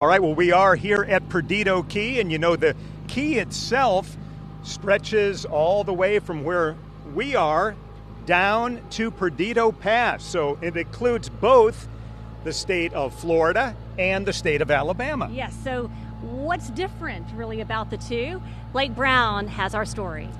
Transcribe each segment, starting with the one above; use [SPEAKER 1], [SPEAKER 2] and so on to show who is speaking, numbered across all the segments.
[SPEAKER 1] All right, well, we are here at Perdido Key, and you know, the key itself stretches all the way from where we are down to Perdido Pass. So it includes both the state of Florida and the state of Alabama.
[SPEAKER 2] Yes, so what's different really about the two? Blake Brown has our story.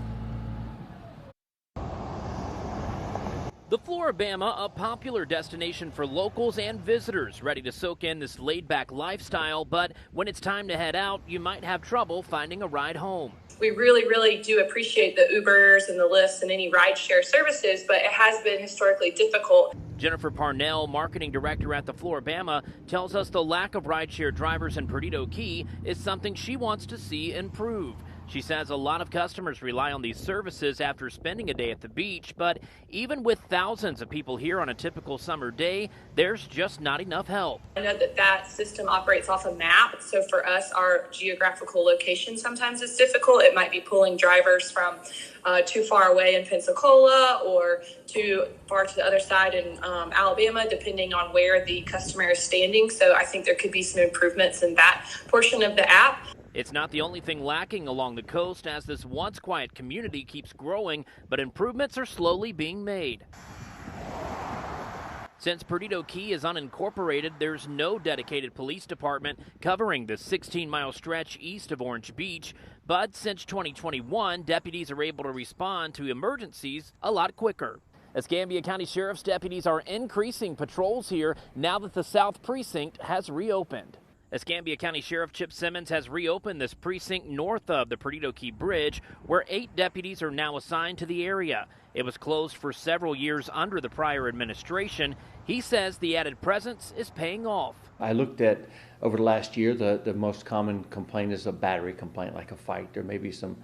[SPEAKER 3] The Floribama, a popular destination for locals and visitors ready to soak in this laid-back lifestyle, but when it's time to head out, you might have trouble finding a ride home.
[SPEAKER 4] We really do appreciate the Ubers and the Lyfts and any rideshare services, but it has been historically difficult.
[SPEAKER 3] Jennifer Parnell, marketing director at the Floribama, tells us the lack of rideshare drivers in Perdido Key is something she wants to see improve. She says a lot of customers rely on these services after spending a day at the beach, but even with thousands of people here on a typical summer day, there's just not enough help.
[SPEAKER 4] I know that system operates off a map, so for us, our geographical location sometimes is difficult. It might be pulling drivers from too far away in Pensacola or too far to the other side in Alabama, depending on where the customer is standing. So I think there could be some improvements in that portion of the app.
[SPEAKER 3] It's not the only thing lacking along the coast as this once quiet community keeps growing, but improvements are slowly being made. Since Perdido Key is unincorporated, there's no dedicated police department covering the 16-mile stretch east of Orange Beach. But since 2021, deputies are able to respond to emergencies a lot quicker. Escambia County Sheriff's deputies are increasing patrols here now that the South Precinct has reopened. Escambia County Sheriff Chip Simmons has reopened this precinct north of the Perdido Key Bridge, where 8 deputies are now assigned to the area. It was closed for several years under the prior administration. He says the added presence is paying off.
[SPEAKER 5] I looked at, over the last year, the most common complaint is a battery complaint, like a fight. There may be some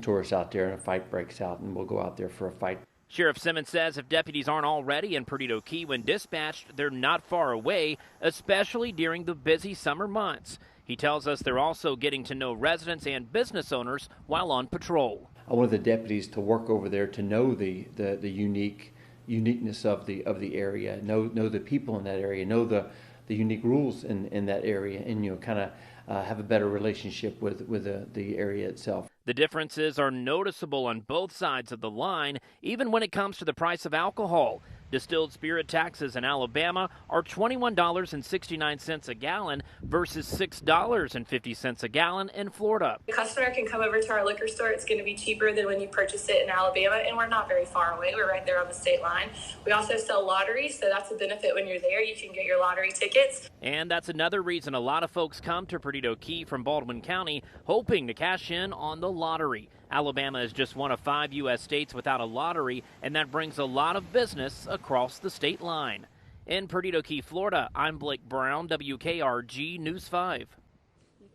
[SPEAKER 5] tourists out there and a fight breaks out and we'll go out there for a fight.
[SPEAKER 3] Sheriff Simmons says if deputies aren't already in Perdido Key when dispatched, they're not far away, especially during the busy summer months. He tells us they're also getting to know residents and business owners while on patrol.
[SPEAKER 5] I wanted the deputies to work over there to know the uniqueness of the area, know the people in that area, know the unique rules in that area, and kind of have a better relationship with the area itself.
[SPEAKER 3] The differences are noticeable on both sides of the line, even when it comes to the price of alcohol. Distilled spirit taxes in Alabama are $21.69 a gallon versus $6.50 a gallon in Florida.
[SPEAKER 4] The customer can come over to our liquor store. It's going to be cheaper than when you purchase it in Alabama, and we're not very far away. We're right there on the state line. We also sell lotteries, so that's a benefit when you're there. You can get your lottery tickets.
[SPEAKER 3] And that's another reason a lot of folks come to Perdido Key from Baldwin County, hoping to cash in on the lottery. Alabama is just one of 5 U.S. states without a lottery, and that brings a lot of business across the state line. In Perdido Key, Florida, I'm Blake Brown, WKRG News 5.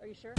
[SPEAKER 2] Are you sure?